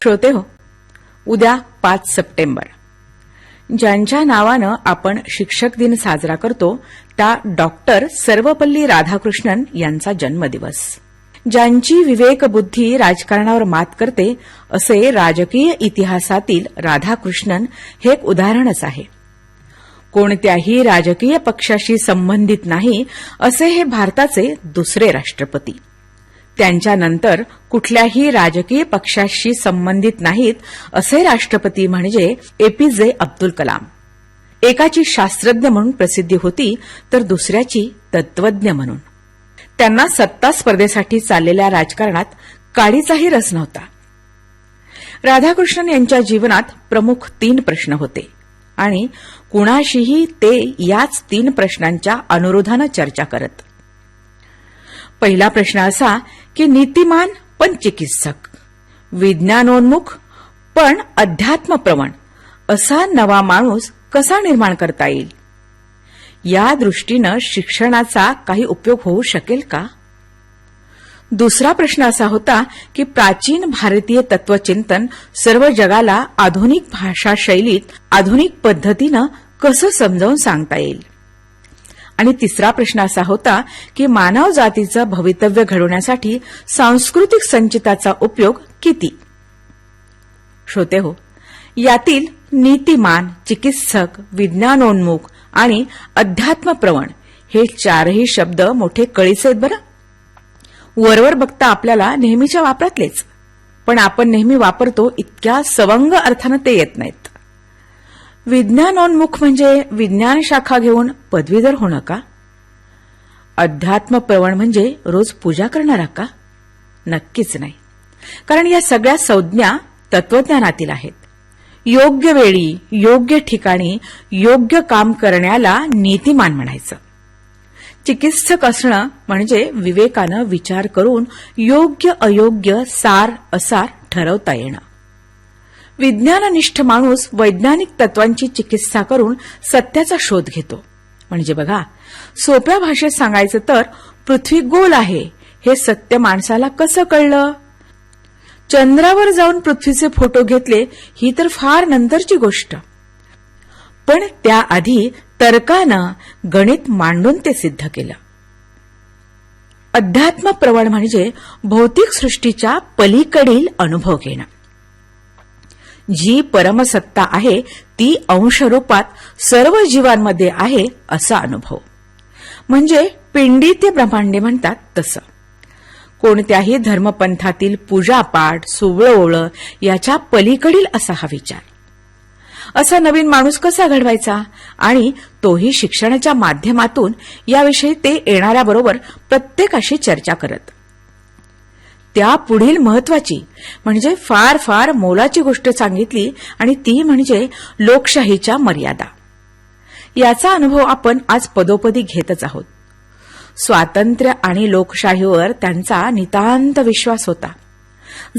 श्रोते हो, उद्या 5 सप्टेंबर, ज्यांच्या नावानं आपण शिक्षक दिन साजरा करतो त्या डॉक्टर सर्वपल्ली राधाकृष्णन यांचा जन्मदिवस. ज्यांची विवेकबुद्धी राजकारणावर मात करते असे राजकीय इतिहासातील राधाकृष्णन हे एक उदाहरणच आहे. कोणत्याही राजकीय पक्षाशी संबंधित नाही असे हे भारताचे दुसरे राष्ट्रपती. त्यांच्यानंतर कुठल्याही राजकीय पक्षाशी संबंधित नाहीत असे राष्ट्रपती म्हणजे एपीजे अब्दुल कलाम. एकाची शास्त्रज्ञ म्हणून प्रसिद्धी होती तर दुसऱ्याची तत्वज्ञ म्हणून. त्यांना सत्ता स्पर्धेसाठी चाललेल्या राजकारणात काडीचाही रस नव्हता. राधाकृष्णन यांच्या जीवनात प्रमुख 3 प्रश्न होते आणि कुणाशीही ते याच 3 प्रश्नांच्या अनुरोधानं चर्चा करत. पहिला प्रश्न असा की नीतिमान पण चिकित्सक, विज्ञानोन्मुख पण अध्यात्मप्रवण असा नवा माणूस कसा निर्माण करता येईल? या दृष्टीनं शिक्षणाचा काही उपयोग होऊ शकेल का? दुसरा प्रश्न असा होता की प्राचीन भारतीय तत्वचिंतन सर्व जगाला आधुनिक भाषा शैलीत आधुनिक पद्धतीनं कसं समजावून सांगता येईल? आणि तिसरा प्रश्न असा होता की मानव जातीचं भवितव्य घडवण्यासाठी सांस्कृतिक संचिताचा उपयोग किती? श्रोते हो, यातील नीतिमान, चिकित्सक, विज्ञानोन्मुख आणि अध्यात्मप्रवण हे 4ही शब्द मोठे कळीचे आहेत बरं. वरवर बघता आपल्याला नेहमीच्या वापरातलेच, पण आपण नेहमी वापरतो इतक्या सवंग अर्थानं ते येत नाहीत. विज्ञानोन्मुख म्हणजे विज्ञान शाखा घेऊन पदवीधर होणं का? अध्यात्मप्रवण म्हणजे रोज पूजा करणारा का? नक्कीच नाही, कारण या सगळ्या संज्ञा तत्वज्ञानातील आहेत. योग्य वेळी, योग्य ठिकाणी, योग्य काम करण्याला नीतिमान म्हणायचं. चिकित्सक असणं म्हणजे विवेकानं विचार करून योग्य अयोग्य, सार असार ठरवता येणं. विज्ञाननिष्ठ माणूस वैज्ञानिक तत्वांची चिकित्सा करून सत्याचा शोध घेतो. म्हणजे बघा, सोप्या भाषेत सांगायचं तर पृथ्वी गोल आहे हे सत्य माणसाला कसं कळलं? चंद्रावर जाऊन पृथ्वीचे फोटो घेतले ही तर फार नंतरची गोष्ट, पण त्याआधी तर्कानं गणित मांडून ते सिद्ध केलं. अध्यात्मप्रवण म्हणजे भौतिक सृष्टीच्या पलीकडील अनुभव घेणं. जी परमसत्ता आहे ती अंशरूपात सर्व जीवांमध्ये आहे असा अनुभव. म्हणजे पिंडी ते ब्रह्मांडे म्हणतात तसं. कोणत्याही धर्मपंथातील पूजापाठ, सोवळं याच्या पलीकडील असा हा विचार. असा नवीन माणूस कसा घडवायचा? आणि तोही शिक्षणाच्या माध्यमातून याविषयी ते येणाऱ्याबरोबर प्रत्येकाशी चर्चा करत. त्यापुढील महत्वाची म्हणजे फार फार मोलाची गोष्ट सांगितली आणि ती म्हणजे लोकशाहीच्या मर्यादा. याचा अनुभव आपण आज पदोपदी घेतच आहोत. स्वातंत्र्य आणि लोकशाहीवर त्यांचा नितांत विश्वास होता.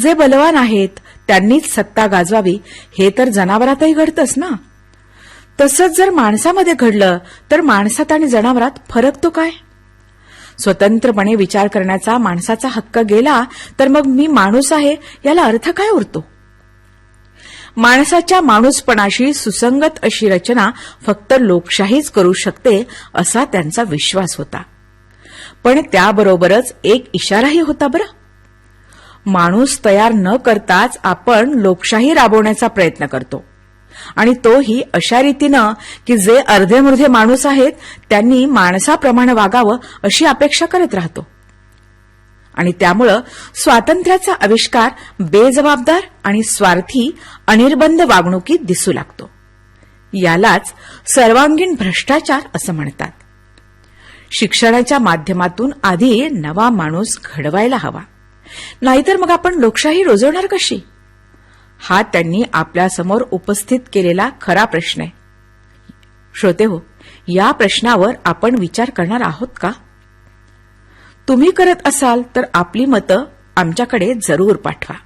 जे बलवान आहेत त्यांनीच सत्ता गाजवावी हे तर जनावरातही घडतंच ना. तसंच जर माणसामध्ये घडलं तर माणसात आणि जनावरात फरक तो काय? स्वतंत्रपणे विचार करण्याचा माणसाचा हक्क गेला तर मग मी माणूस आहे याला अर्थ काय उरतो? माणसाच्या माणूसपणाशी सुसंगत अशी रचना फक्त लोकशाहीच करू शकते असा त्यांचा विश्वास होता. पण त्याबरोबरच एक इशाराही होता बरं. माणूस तयार न करताच आपण लोकशाही राबवण्याचा प्रयत्न करतो आणि तोही अशा रीतीनं की जे अर्धेमुर्धे माणूस आहेत त्यांनी माणसाप्रमाणे वागावं अशी अपेक्षा करत राहतो. आणि त्यामुळं स्वातंत्र्याचा आविष्कार बेजबाबदार आणि स्वार्थी अनिर्बंध वागणुकीत दिसू लागतो. यालाच सर्वांगीण भ्रष्टाचार असं म्हणतात. शिक्षणाच्या माध्यमातून आधी नवा माणूस घडवायला हवा, नाहीतर मग आपण लोकशाही रुजवणार कशी? हा त्यांनी आपल्यासमोर उपस्थित केलेला खरा प्रश्न आहे. श्रोते हो, या प्रश्नावर आपण विचार करणार आहोत का? तुम्ही करत असाल तर आपली मतं आमच्याकडे जरूर पाठवा.